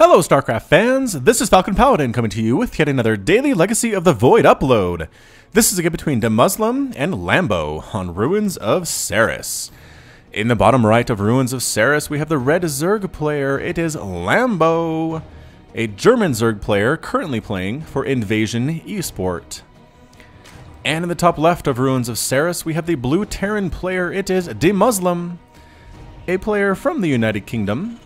Hello StarCraft fans, this is Falcon Paladin coming to you with yet another daily Legacy of the Void upload. This is a game between DeMusliM and Lambo on Ruins of Seras. In the bottom right of Ruins of Seras we have the red Zerg player, it is Lambo, a German Zerg player currently playing for Invasion Esport. And in the top left of Ruins of Seras we have the blue Terran player, it is DeMusliM, a player from the United Kingdom,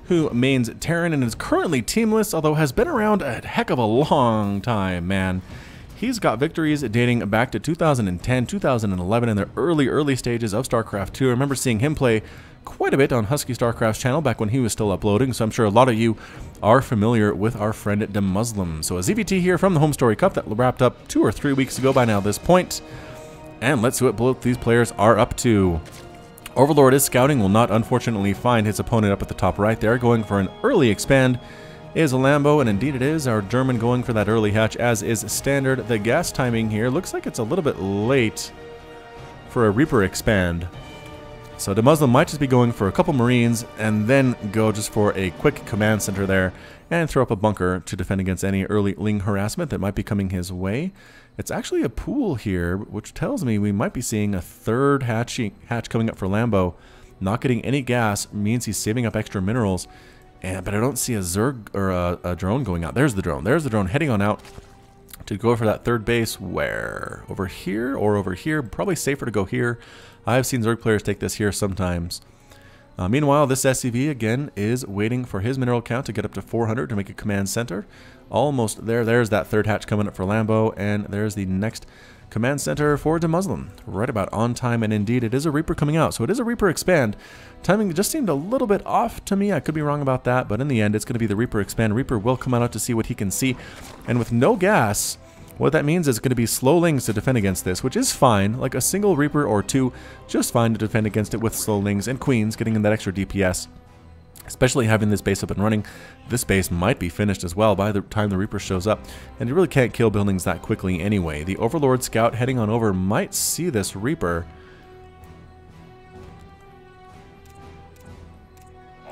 who mains Terran and is currently teamless, although has been around a heck of a long time, man. He's got victories dating back to 2010, 2011 in the early stages of StarCraft 2. I remember seeing him play quite a bit on Husky StarCraft's channel back when he was still uploading, so I'm sure a lot of you are familiar with our friend DeMusliM. So a ZVT here from the Home Story Cup that wrapped up 2 or 3 weeks ago by now at this point. And let's see what both these players are up to. Overlord is scouting, will not unfortunately find his opponent up at the top right there. Going for an early expand is Lambo, and indeed it is our German going for that early hatch, as is standard. The gas timing here looks like it's a little bit late for a Reaper expand. So DeMusliM might just be going for a couple Marines and then go just for a quick command center there and throw up a bunker to defend against any early Ling harassment that might be coming his way. It's actually a pool here, which tells me we might be seeing a third hatch coming up for Lambo. Not getting any gas means he's saving up extra minerals, but I don't see a Zerg or a drone going out. There's the drone. There's the drone heading on out to go for that third base. Where? Over here or over here? Probably safer to go here. I've seen Zerg players take this here sometimes. Meanwhile, this SCV again is waiting for his mineral count to get up to 400 to make a command center. Almost there. There's that third hatch coming up for Lambo, and there's the next command center for DeMusliM. Right about on time, and indeed it is a Reaper coming out. So it is a Reaper expand. Timing just seemed a little bit off to me. I could be wrong about that, but in the end it's going to be the Reaper expand. Reaper will come out to see what he can see, and with no gas, what that means is it's going to be slow Lings to defend against this, which is fine. Like a single Reaper or two, just fine to defend against it with slow Lings and Queens getting in that extra DPS. Especially having this base up and running, this base might be finished as well by the time the Reaper shows up, and you really can't kill buildings that quickly anyway. The Overlord Scout heading on over might see this Reaper.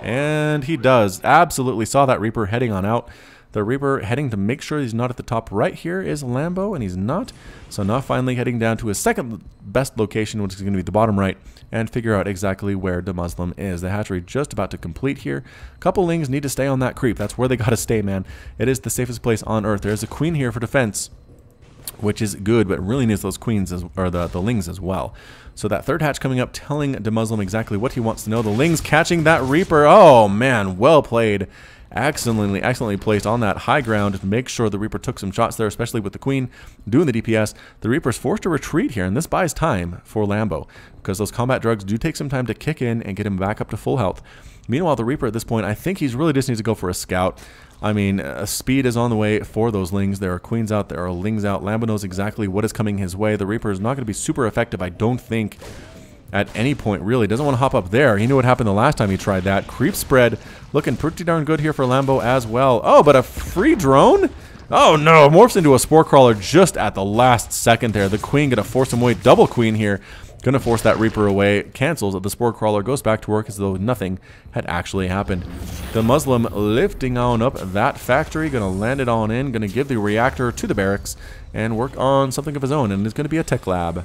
And he does. Absolutely saw that Reaper heading on out. The Reaper heading to make sure he's not at the top right here is Lambo, and he's not. So now finally heading down to his second best location, which is going to be the bottom right, and figure out exactly where DeMusliM is. The hatchery just about to complete here. A couple Lings need to stay on that creep. That's where they got to stay, man. It is the safest place on Earth. There's a Queen here for defense, which is good, but really needs those Queens or the Lings as well. So that third hatch coming up, telling DeMusliM exactly what he wants to know. The Lings catching that Reaper. Oh man, well played. Excellently placed on that high ground to make sure the Reaper took some shots there, especially with the Queen doing the DPS. The Reaper's forced to retreat here, and this buys time for Lambo, because those combat drugs do take some time to kick in and get him back up to full health. Meanwhile, the Reaper at this point, I think he's really just needs to go for a scout. I mean, speed is on the way for those Lings. There are Queens out, there are Lings out. Lambo knows exactly what is coming his way. The Reaper is not going to be super effective, I don't think, at any point, really. Doesn't want to hop up there. He knew what happened the last time he tried that. Creep spread looking pretty darn good here for Lambo as well. Oh, but a free drone? Oh no, morphs into a Spore Crawler just at the last second there. The Queen gonna force him away. Double Queen here. Gonna force that Reaper away. Cancels. The Spore Crawler goes back to work as though nothing had actually happened. DeMusliM lifting on up that factory. Gonna land it on in. Gonna give the reactor to the barracks and work on something of his own. And it's gonna be a tech lab.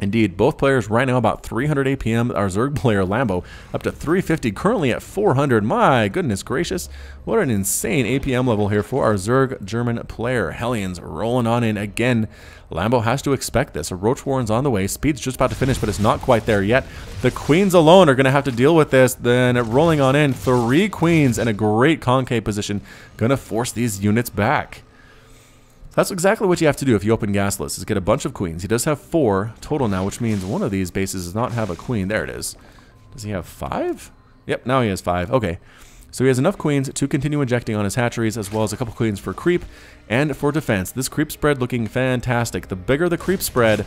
Indeed, both players right now about 300 APM. Our Zerg player Lambo up to 350, currently at 400. My goodness gracious, what an insane APM level here for our Zerg German player. Hellions rolling on in again. Lambo has to expect this. A Roach Warren's on the way. Speed's just about to finish, but it's not quite there yet. The Queens alone are going to have to deal with this. Then rolling on in, 3 Queens and a great concave position. Going to force these units back. That's exactly what you have to do if you open Gasless, is get a bunch of Queens. He does have 4 total now, which means one of these bases does not have a Queen. There it is. Does he have 5? Yep, now he has 5. Okay. So he has enough Queens to continue injecting on his hatcheries, as well as a couple Queens for creep and for defense. This creep spread looking fantastic. The bigger the creep spread,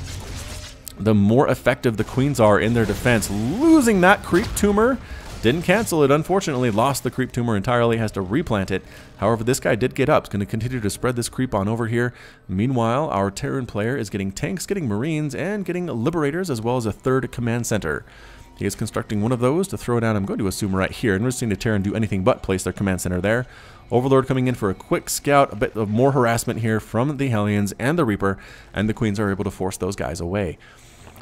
the more effective the Queens are in their defense. Losing that creep tumor. Didn't cancel it, unfortunately. Lost the creep tumor entirely. Has to replant it. However, this guy did get up. He's going to continue to spread this creep on over here. Meanwhile, our Terran player is getting tanks, getting Marines, and getting Liberators, as well as a third command center. He is constructing one of those to throw down, I'm going to assume right here. And we're just seeing the Terran do anything but place their command center there. Overlord coming in for a quick scout, a bit of more harassment here from the Hellions and the Reaper, and the Queens are able to force those guys away.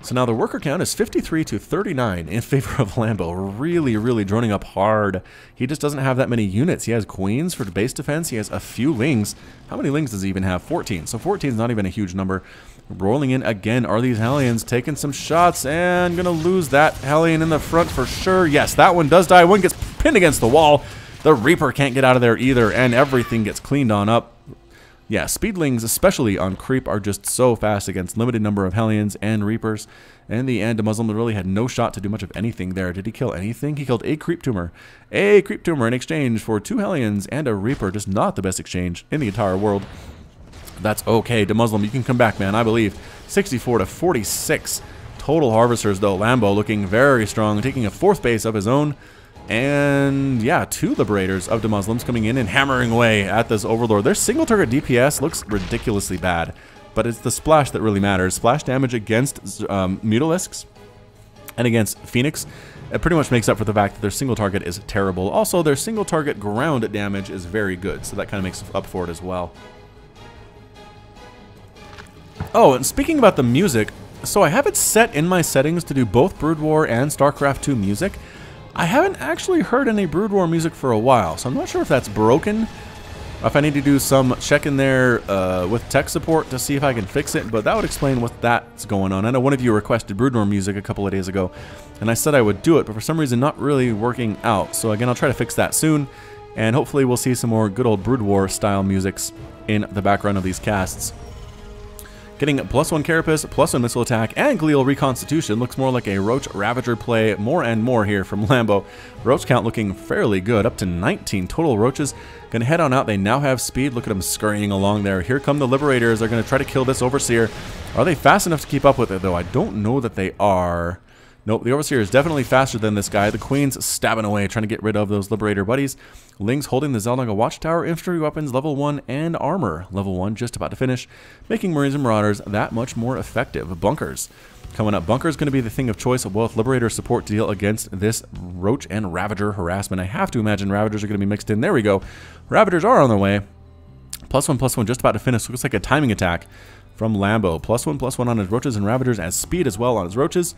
So now the worker count is 53 to 39 in favor of Lambo. Really, really droning up hard. He just doesn't have that many units. He has Queens for base defense. He has a few Lings. How many Lings does he even have? 14. So 14 is not even a huge number. Rolling in again are these Hellions, taking some shots, and gonna lose that Hellion in the front for sure. Yes, that one does die. One gets pinned against the wall. The Reaper can't get out of there either, and everything gets cleaned on up. Yeah, Speedlings, especially on creep, are just so fast against limited number of Hellions and Reapers. In the end, DeMusliM really had no shot to do much of anything there. Did he kill anything? He killed a creep tumor. A creep tumor in exchange for 2 Hellions and a Reaper. Just not the best exchange in the entire world. That's okay. DeMusliM, you can come back, man. I believe 64 to 46. Total Harvesters, though. Lambo looking very strong, taking a 4th base of his own. And yeah, 2 Liberators of DeMuslims coming in and hammering away at this Overlord. Their single target DPS looks ridiculously bad, but it's the splash that really matters. Splash damage against Mutalisks and against Phoenix, it pretty much makes up for the fact that their single target is terrible. Also, their single target ground damage is very good, so that kind of makes up for it as well. Oh, and speaking about the music, so I have it set in my settings to do both Brood War and StarCraft 2 music. I haven't actually heard any Brood War music for a while, so I'm not sure if that's broken, or if I need to do some check in there with tech support to see if I can fix it, but that would explain what that's going on. I know one of you requested Brood War music a couple of days ago, and I said I would do it, but for some reason not really working out. So again, I'll try to fix that soon, and hopefully we'll see some more good old Brood War style musics in the background of these casts. Getting +1 Carapace, +1 missile attack, and Glial Reconstitution. Looks more like a Roach Ravager play more and more here from Lambo. Roach count looking fairly good, up to 19 total Roaches. Gonna head on out, they now have speed. Look at them scurrying along there. Here come the Liberators, they're gonna try to kill this Overseer. Are they fast enough to keep up with it though? I don't know that they are. Nope, the Overseer is definitely faster than this guy. The Queen's stabbing away, trying to get rid of those Liberator buddies. Lings holding the Xel'Naga Watchtower, infantry weapons level 1, and armor level 1 just about to finish, making Marines and Marauders that much more effective. Bunkers coming up. Bunkers going to be the thing of choice of both Liberator support to deal against this Roach and Ravager harassment. I have to imagine Ravagers are going to be mixed in. There we go. Ravagers are on their way. +1/+1 just about to finish. Looks like a timing attack from Lambo. +1/+1 on his Roaches and Ravagers, and speed as well on his Roaches.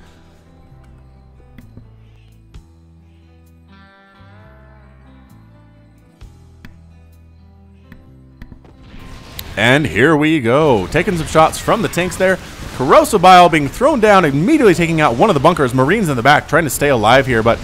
And here we go. Taking some shots from the tanks there. Corrosive Bile being thrown down, immediately taking out one of the bunkers. Marines in the back trying to stay alive here, but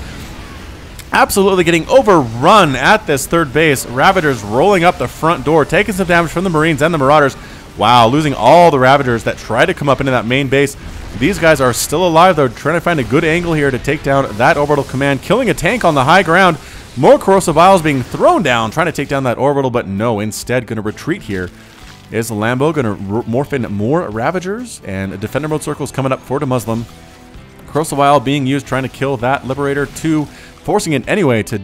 absolutely getting overrun at this 3rd base. Ravagers rolling up the front door, taking some damage from the Marines and the Marauders. Wow, losing all the Ravagers that try to come up into that main base. These guys are still alive, though, trying to find a good angle here to take down that orbital command, killing a tank on the high ground. More Corrosive Vials being thrown down, trying to take down that orbital, but no, instead going to retreat here. Is Lambo going to morph in more Ravagers? And Defender mode circles coming up for DeMusliM. Corrosive Vial being used, trying to kill that Liberator 2, forcing it anyway to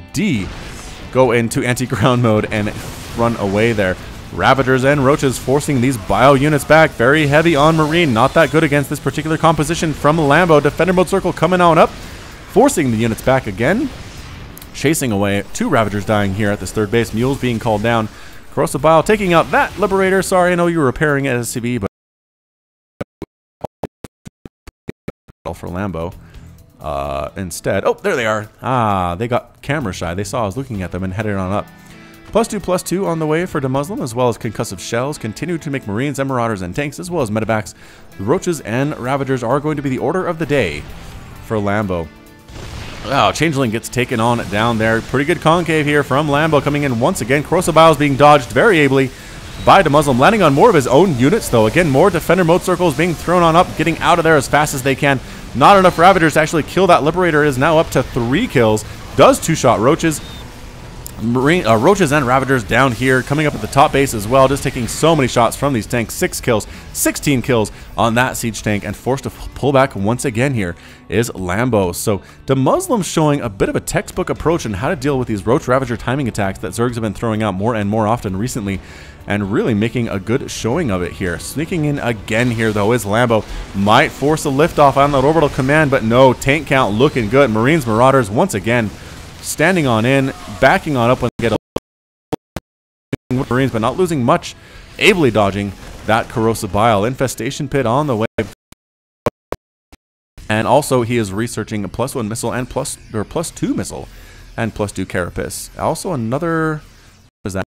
go into anti-ground mode and run away there. Ravagers and Roaches forcing these Bio units back. Very heavy on Marine. Not that good against this particular composition from Lambo. Defender mode circle coming on up, forcing the units back again. Chasing away. 2 Ravagers dying here at this 3rd base. Mules being called down. Corrosive Bile taking out that Liberator. Sorry, I know you were repairing at SCV, but for Lambo. Instead, oh, there they are. Ah, they got camera shy. They saw I was looking at them and headed on up. +2/+2 on the way for DeMusliM, as well as concussive shells. Continue to make Marines and Marauders and tanks, as well as medevacs. The Roaches and Ravagers are going to be the order of the day for Lambo. Wow, Changeling gets taken on down there. Pretty good concave here from Lambo coming in once again. Corrosive Bile is being dodged very ably by DeMusliM, landing on more of his own units, though. Again, more Defender mode circles being thrown on up, getting out of there as fast as they can. Not enough Ravagers to actually kill that Liberator. Is now up to 3 kills. Does 2-shot Roaches. Roaches and Ravagers down here, coming up at the top base as well, just taking so many shots from these tanks. 6 kills, 16 kills on that siege tank, and forced to pull back once again here is Lambo. So DeMusliM showing a bit of a textbook approach on how to deal with these Roach Ravager timing attacks that Zergs have been throwing out more and more often recently, and really making a good showing of it here. Sneaking in again here, though, is Lambo. Might force a liftoff on that orbital command, but no, tank count looking good. Marines, Marauders, once again, standing on in, backing on up when they get a Marines, but not losing much, ably dodging that corrosive bile. Infestation pit on the way. And also he is researching a +1 missile and +2 missile and +2 carapace. Also another, what is that?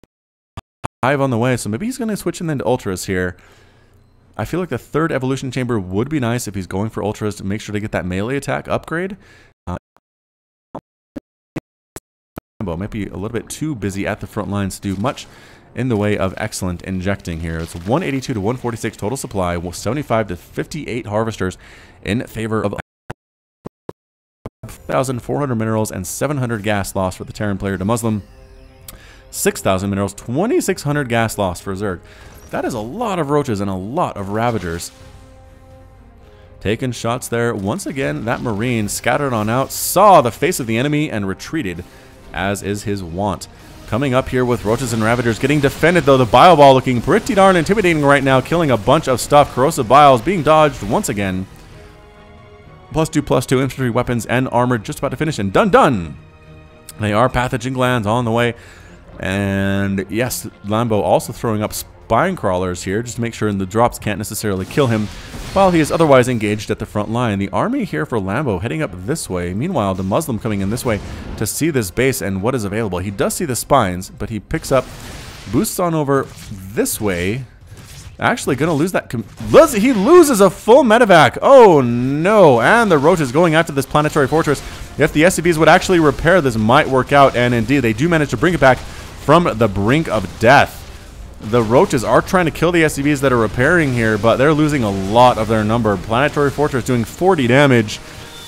Hive on the way, so maybe he's going to switch in then to ultras here. I feel like the 3rd evolution chamber would be nice if he's going for ultras to make sure to get that melee attack upgrade. Might be a little bit too busy at the front lines to do much in the way of excellent injecting here. It's 182 to 146 total supply, 75 to 58 harvesters in favor of 1,400 minerals and 700 gas loss for the Terran player DeMusliM. 6,000 minerals, 2,600 gas loss for Zerg. That is a lot of Roaches and a lot of Ravagers. Taking shots there. Once again, that Marine scattered on out, saw the face of the enemy and retreated, as is his wont. Coming up here with Roaches and Ravagers, getting defended though. The Bile Ball looking pretty darn intimidating right now, killing a bunch of stuff. Corrosive Biles being dodged once again. +2/+2 infantry weapons and armor just about to finish, and done. They are pathogen glands on the way. And yes, Lambo also throwing up spine crawlers here just to make sure the drops can't necessarily kill him while he is otherwise engaged at the front line. The army here for Lambo heading up this way. Meanwhile, DeMusliM coming in this way to see this base and what is available. He does see the spines, but he picks up, boosts on over this way. Actually going to lose that. He loses a full medevac. Oh no. And the Roaches going after this planetary fortress. If the SCVs would actually repair this, might work out. And indeed, they do manage to bring it back from the brink of death. The Roaches are trying to kill the SCVs that are repairing here, but they're losing a lot of their number. Planetary Fortress doing 40 damage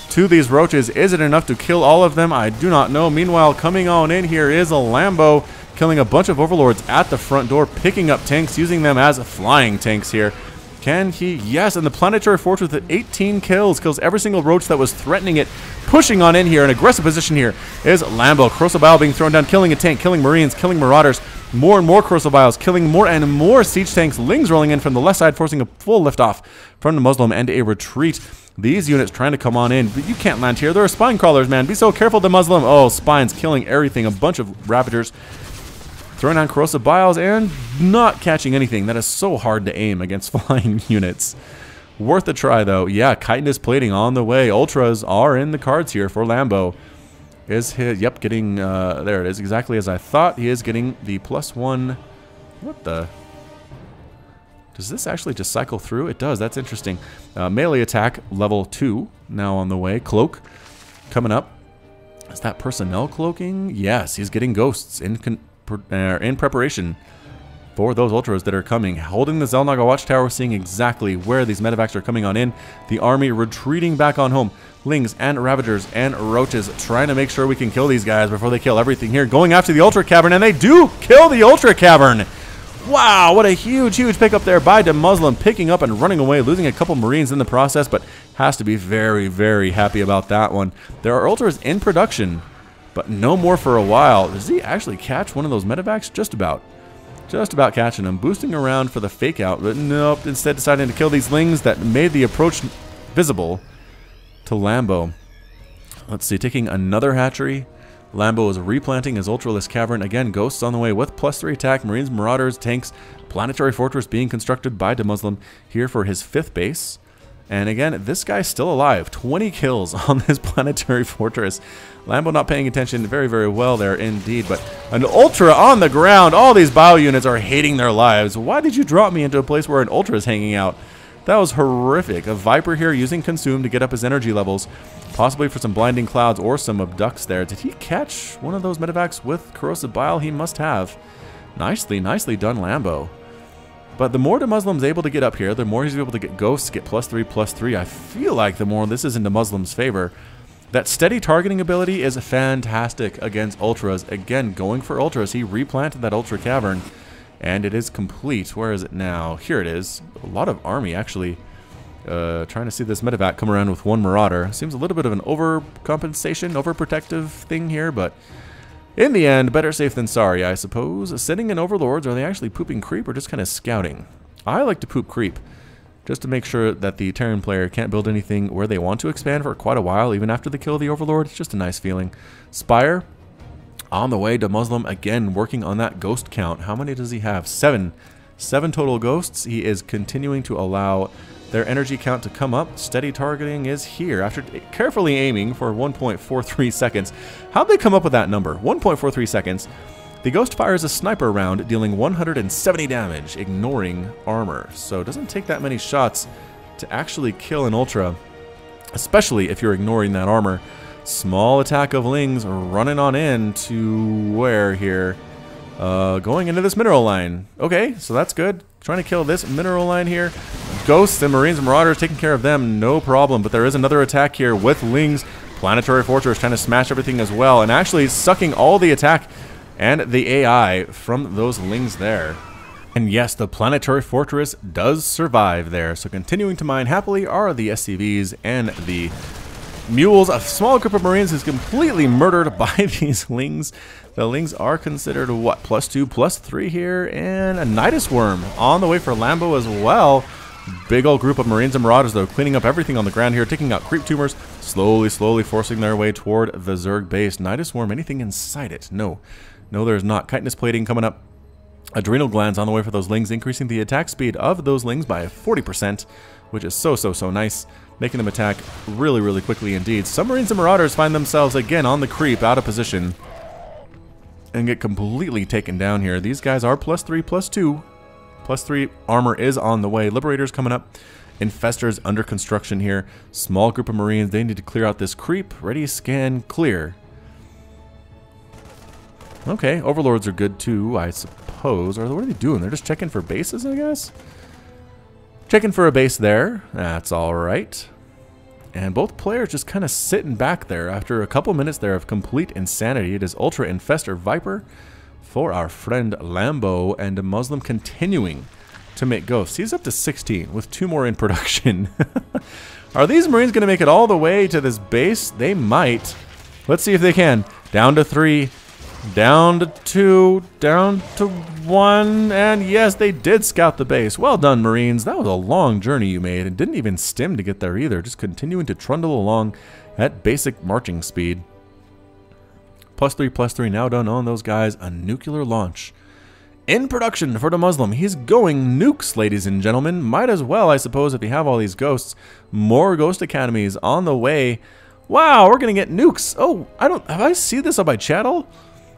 to these Roaches. Is it enough to kill all of them? I do not know. Meanwhile, coming on in here is a Lambo, killing a bunch of Overlords at the front door, picking up tanks, using them as flying tanks here. Can he? Yes, and the Planetary Fortress with 18 kills every single Roach that was threatening it. Pushing on in here, an aggressive position here is Lambo. Corrosive Bile being thrown down, killing a tank, killing Marines, killing Marauders. More and more Corrosive Biles, killing more and more siege tanks. Lings rolling in from the left side, forcing a full liftoff from DeMusliM and a retreat. These units trying to come on in, but you can't land here. There are spine crawlers, man. Be so careful, DeMusliM. Oh, spines killing everything. A bunch of Ravagers throwing down Corrosive Biles and not catching anything. That is so hard to aim against flying units. Worth a try, though. Yeah, chitinous plating on the way. Ultras are in the cards here for Lambo. Is his, yep, getting, there it is, exactly as I thought. He is getting the +1. What the? Does this actually just cycle through? It does. That's interesting. Melee attack level 2 now on the way. Cloak coming up. Is that personnel cloaking? Yes, he's getting ghosts in preparation for those Ultras that are coming. Holding the Zelnaga Watchtower, seeing exactly where these medevacs are coming on in. The army retreating back on home. Lings and Ravagers and Roaches trying to make sure we can kill these guys before they kill everything here. Going after the Ultra Cavern, and they do kill the Ultra Cavern. Wow, what a huge pickup there by DeMusliM, picking up and running away, losing a couple Marines in the process, but has to be very, very happy about that one. There are Ultras in production, but no more for a while. Does he actually catch one of those medevacs? Just about catching him. Boosting around for the fake out, but nope, instead deciding to kill these Lings that made the approach visible to Lambo. Let's see, taking another hatchery. Lambo is replanting his Ultraless Cavern. Again, Ghosts on the way with +3 attack. Marines, Marauders, tanks. Planetary Fortress being constructed by DeMusliM here for his 5th base. And again, this guy's still alive. 20 kills on this Planetary Fortress. Lambo not paying attention very, very well there indeed. But an Ultra on the ground. All these bio units are hating their lives. Why did you drop me into a place where an Ultra is hanging out? That was horrific. A Viper here using Consume to get up his energy levels. Possibly for some Blinding Clouds or some Abducts there. Did he catch one of those medevacs with Corrosive Bile? He must have. Nicely done, Lambo. But the more DeMuslim's able to get up here, the more he's able to get Ghosts, get +3/+3. I feel like the more this is in DeMuslim's favor. That steady targeting ability is fantastic against Ultras. Again, going for Ultras. He replanted that Ultra Cavern, and it is complete. Where is it now? Here it is. A lot of army, actually. Trying to see this medevac come around with one Marauder. Seems a little bit of an overcompensation, overprotective thing here, but in the end, better safe than sorry, I suppose. Sending in Overlords, are they actually pooping creep or just kind of scouting? I like to poop creep, just to make sure that the Terran player can't build anything where they want to expand for quite a while, even after the kill of the Overlord. It's just a nice feeling. Spire, on the way to DeMusliM, again, working on that ghost count. How many does he have? 7. 7 total ghosts. He is continuing to allow their energy count to come up. Steady targeting is here. After carefully aiming for 1.43 seconds. How'd they come up with that number? 1.43 seconds. The Ghost fires a sniper round, dealing 170 damage, ignoring armor. So it doesn't take that many shots to actually kill an Ultra, especially if you're ignoring that armor. Small attack of Lings running on in to where here? Going into this mineral line. Okay, so that's good. Trying to kill this mineral line here. Ghosts and Marines and Marauders taking care of them, no problem. But there is another attack here with Lings. Planetary Fortress trying to smash everything as well, and actually sucking all the attack and the AI from those Lings there. And yes, the Planetary Fortress does survive there. So continuing to mine happily are the SCVs and the Mules. A small group of Marines is completely murdered by these Lings. The Lings are considered what? +2, +3 here. And a Nidus Worm on the way for Lambo as well. Big old group of Marines and Marauders, though, cleaning up everything on the ground here, taking out creep tumors, slowly forcing their way toward the Zerg base. Nidus Worm, anything inside it? No. No, there's not. Chitinous plating coming up. Adrenal glands on the way for those Lings, increasing the attack speed of those Lings by 40%, which is so nice, making them attack really quickly indeed. Some Marines and Marauders find themselves again on the creep, out of position, and get completely taken down here. These guys are +3, +2. +3 armor is on the way. Liberators coming up. Infestors under construction here. Small group of Marines. They need to clear out this creep. Ready, scan, clear. Okay, Overlords are good too, I suppose. Or what are they doing? They're just checking for bases, I guess? Checking for a base there. That's alright. And both players just kind of sitting back there after a couple minutes there of complete insanity. It is Ultra Infestor Viper for our friend Lambo, and DeMusliM continuing to make ghosts. He's up to 16 with 2 more in production. Are these Marines going to make it all the way to this base? They might. Let's see if they can. Down to 3, down to 2, down to 1, and yes, they did scout the base. Well done, Marines. That was a long journey you made, and didn't even stim to get there either. Just continuing to trundle along at basic marching speed. +3 now done on those guys. A nuclear launch in production for DeMusliM. He's going nukes, ladies and gentlemen. Might as well, I suppose, if you have all these ghosts. More ghost academies on the way. Wow, we're gonna get nukes. Oh, have I seen this on my channel?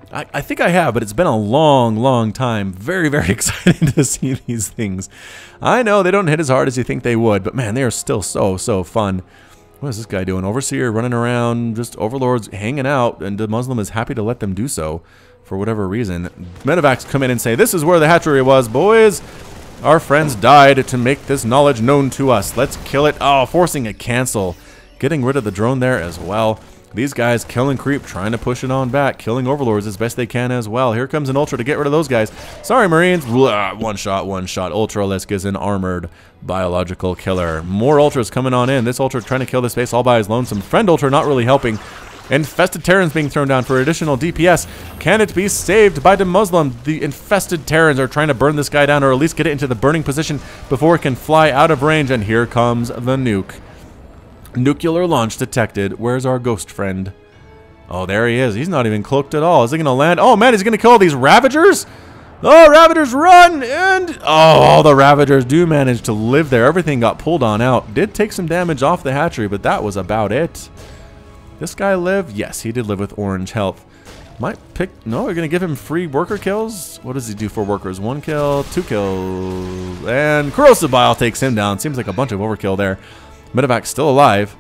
I think I have, but it's been a long time. Very excited to see these things. I know they don't hit as hard as you think they would, but man, they are still so fun. What is this guy doing? Overseer running around, just Overlords hanging out, and DeMusliM is happy to let them do so for whatever reason. Medevacs come in and say, this is where the hatchery was, boys. Our friends died to make this knowledge known to us. Let's kill it. Oh, forcing a cancel. Getting rid of the drone there as well. These guys killing creep, trying to push it on back, killing Overlords as best they can as well. Here comes an Ultra to get rid of those guys. Sorry, Marines. Blah, one shot. Ultralisk is an armored biological killer. More Ultras coming on in. This Ultra trying to kill this base all by his lonesome. Friend Ultra not really helping. Infested Terrans being thrown down for additional DPS. Can it be saved by DeMusliM? The infested Terrans are trying to burn this guy down, or at least get it into the burning position before it can fly out of range. And here comes the nuke. Nuclear launch detected. Where's our ghost friend? Oh, there he is. He's not even cloaked at all. Is he going to land? Oh, man, he's going to kill all these Ravagers? Oh, Ravagers, run! And, oh, the Ravagers do manage to live there. Everything got pulled on out. Did take some damage off the hatchery, but that was about it. This guy lived? Yes, he did live with orange health. Might pick... No, we're going to give him free worker kills. What does he do for workers? 1 kill, 2 kills. And Corrosive Bile takes him down. Seems like a bunch of overkill there. Medevac still alive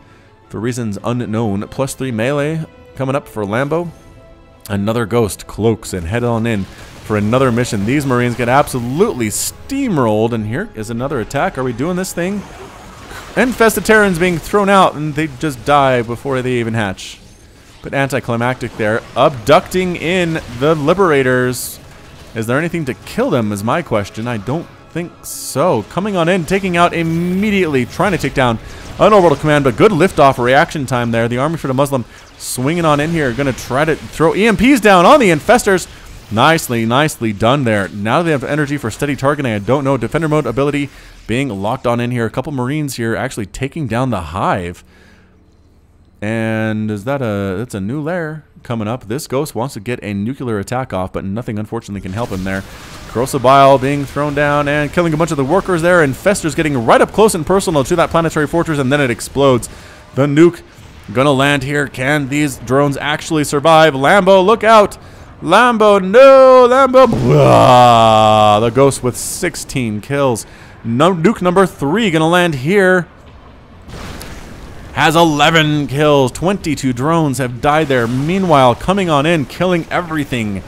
for reasons unknown. +3 melee coming up for Lambo. Another ghost cloaks and head on in for another mission. These Marines get absolutely steamrolled, and here is another attack. Are we doing this thing infested Terrans being thrown out, and they just die before they even hatch. But anticlimactic there. Abducting in the Liberators. Is there anything to kill them is my question. I don't think so. Coming on in, taking out immediately, trying to take down an orbital command, but good liftoff reaction time there. The army for DeMusliM swinging on in here, going to try to throw EMPs down on the infestors. Nicely done there. Now they have energy for steady targeting. I don't know. Defender mode ability being locked on in here. A couple Marines here actually taking down the hive. And is that that's a new lair coming up. This ghost wants to get a nuclear attack off, but nothing unfortunately can help him there. Corrosive bile being thrown down and killing a bunch of the workers there. Infestors getting right up close and personal to that planetary fortress, and then it explodes. The nuke gonna land here. Can these drones actually survive? Lambo, look out! Lambo, no! Lambo! Blah. The ghost with 16 kills. Nuke number 3 gonna land here. Has 11 kills. 22 drones have died there. Meanwhile, coming on in, killing everything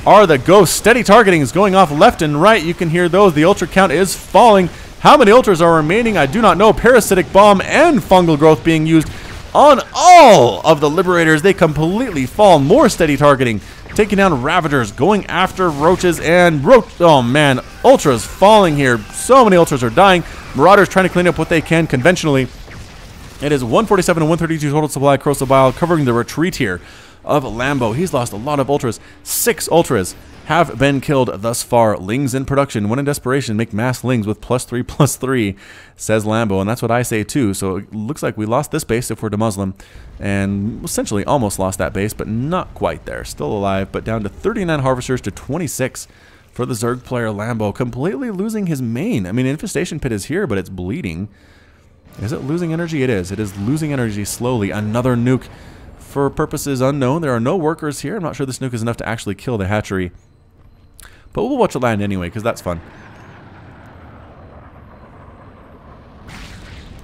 are the ghosts. Steady targeting is going off left and right. You can hear those. The ultra count is falling. How many ultras are remaining? I do not know. Parasitic bomb and fungal growth being used on all of the Liberators. They completely fall. More steady targeting. Taking down Ravagers, going after Roaches and oh man, Ultras falling here. So many Ultras are dying. Marauders trying to clean up what they can conventionally. It is 147 and 132 total supply Corrosive bile covering the retreat here of Lambo. He's lost a lot of Ultras. 6 Ultras have been killed thus far. Lings in production. When in desperation, make mass Lings with +3/+3, says Lambo. And that's what I say too. So it looks like we lost this base if we're DeMusliM. And essentially almost lost that base, but not quite there. Still alive, but down to 39 Harvesters to 26 for the Zerg player Lambo. Completely losing his main. I mean, Infestation Pit is here, but it's bleeding. Is it losing energy? It is. It is losing energy slowly. Another nuke for purposes unknown. There are no workers here. I'm not sure this nuke is enough to actually kill the hatchery. But we'll watch it land anyway, because that's fun.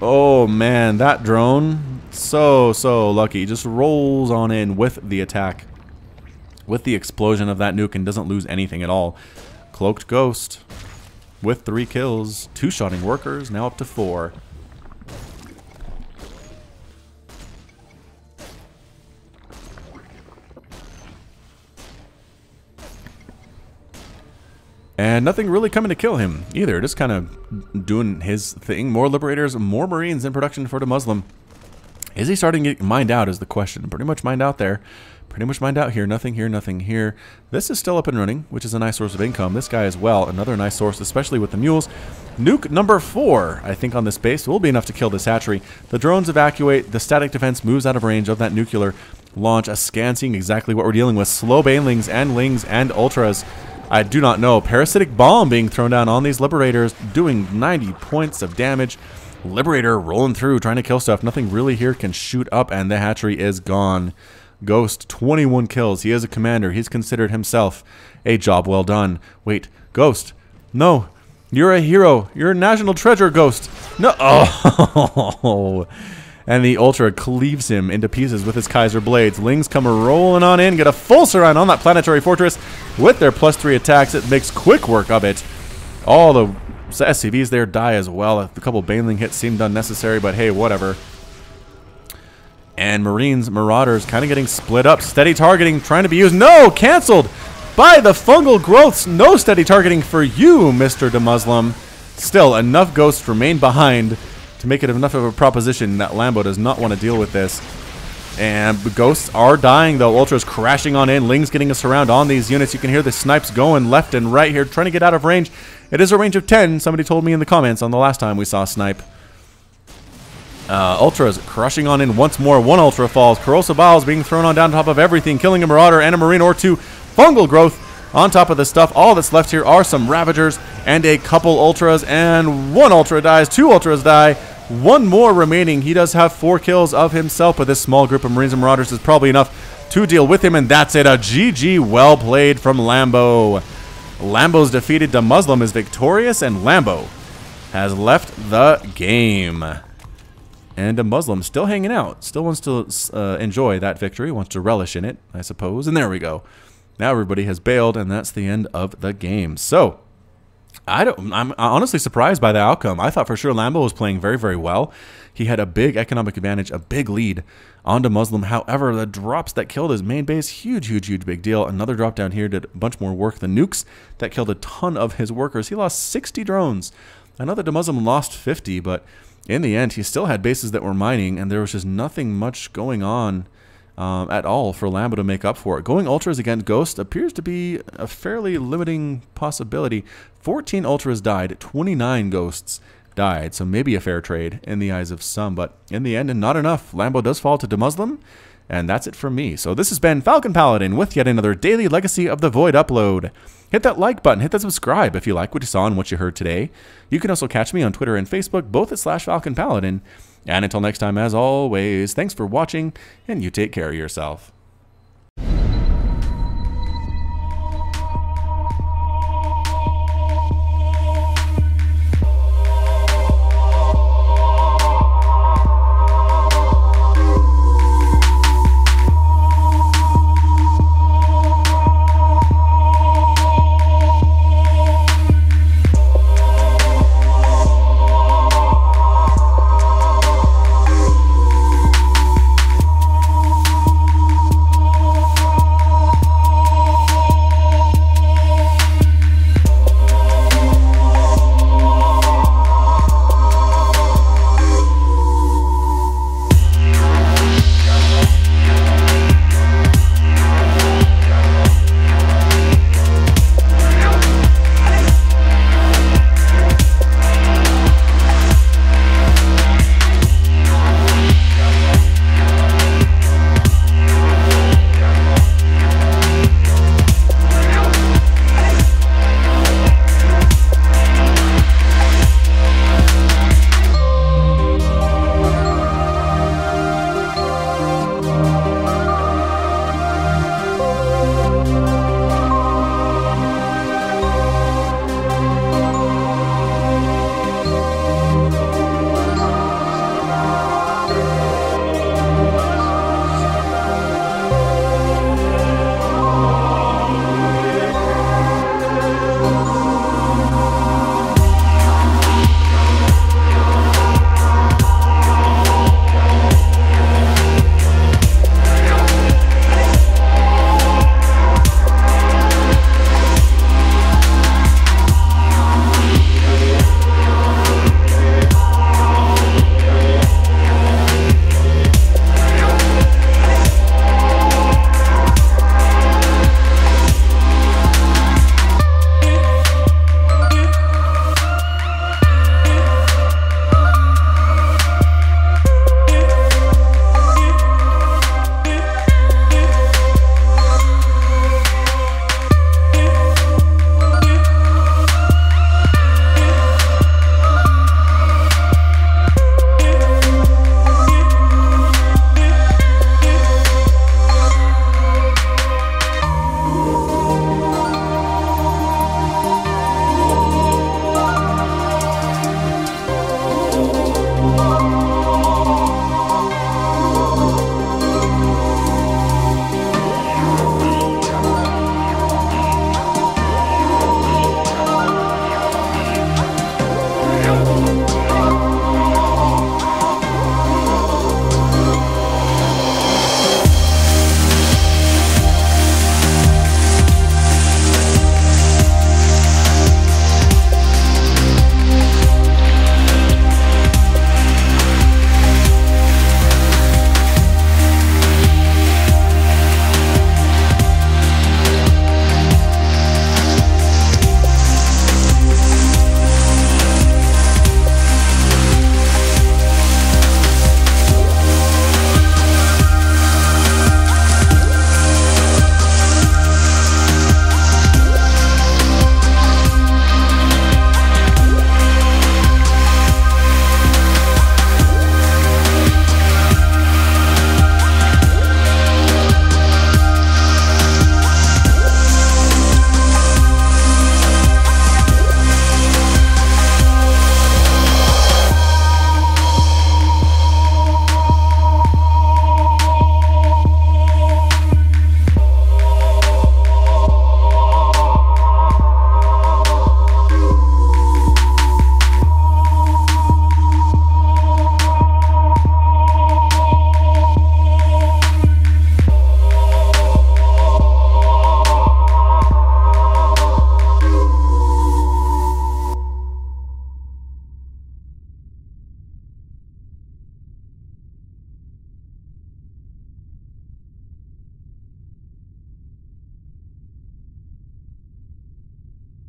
Oh, man. That drone, so lucky. Just rolls on in with the attack. With the explosion of that nuke and doesn't lose anything at all. Cloaked Ghost with 3 kills. 2-shotting workers, now up to 4. And nothing really coming to kill him either. Just kind of doing his thing. More Liberators, more Marines in production for DeMusliM. Is he starting to get mined out is the question. Pretty much mined out there. Pretty much mined out here. Nothing here, nothing here. This is still up and running, which is a nice source of income. This guy as well, another nice source, especially with the mules. Nuke number 4, I think, on this base will be enough to kill this hatchery. The drones evacuate. The static defense moves out of range of that nuclear launch. A scan seeing exactly what we're dealing with. Slow banelings and Lings and Ultras. I do not know. Parasitic bomb being thrown down on these Liberators, doing 90 points of damage. Liberator rolling through, trying to kill stuff. Nothing really here can shoot up, and the hatchery is gone. Ghost, 21 kills. He is a commander. He's considered himself a job well done. Wait, Ghost. No, you're a hero. You're a national treasure, Ghost. No. Oh. And the Ultra cleaves him into pieces with his Kaiser Blades. Lings come rolling on in, get a full surround on that planetary fortress with their +3 attacks. It makes quick work of it. All the SCVs there die as well. A couple Baneling hits seemed unnecessary, but hey, whatever. And Marines, Marauders kind of getting split up. Steady targeting trying to be used. No, canceled by the fungal growths. No steady targeting for you, Mr. DeMusliM. Still, enough ghosts remain behind to make it enough of a proposition that Lambo does not want to deal with this. And the ghosts are dying, though. Ultra's crashing on in. Ling's getting a surround on these units. You can hear the snipes going left and right here, trying to get out of range. It is a range of 10. Somebody told me in the comments on the last time we saw a snipe. Ultra's crushing on in once more. 1 Ultra falls. Corrosive bile is being thrown on down top of everything, killing a Marauder and a Marine or 2. Fungal growth on top of the stuff. All that's left here are some Ravagers and a couple Ultras, and 1 Ultra dies. 2 Ultras die. 1 more remaining. He does have 4 kills of himself, but this small group of Marines and Marauders is probably enough to deal with him, and that's it. A GG well played from Lambo. Lambo's defeated. DeMusliM is victorious, and Lambo has left the game. And DeMusliM still hanging out. Still wants to enjoy that victory. Wants to relish in it, I suppose. And there we go. Now everybody has bailed, and that's the end of the game. So, I'm honestly surprised by the outcome. I thought for sure Lambo was playing very, very well. He had a big economic advantage, a big lead on DeMusliM. However, the drops that killed his main base, huge, huge, huge big deal. Another drop down here did a bunch more work. The nukes that killed a ton of his workers. He lost 60 drones. I know that DeMusliM lost 50, but in the end, he still had bases that were mining, and there was just nothing much going on at all for Lambo to make up for it. Going ultras against Ghost appears to be a fairly limiting possibility. 14 ultras died, 29 Ghosts died, so maybe a fair trade in the eyes of some, but in the end, not enough. Lambo does fall to DeMusliM, and that's it from me. So this has been Falcon Paladin with yet another daily Legacy of the Void upload. Hit that like button, hit that subscribe if you like what you saw and what you heard today. You can also catch me on Twitter and Facebook, both at /Falcon Paladin. And until next time, as always, thanks for watching, and you take care of yourself.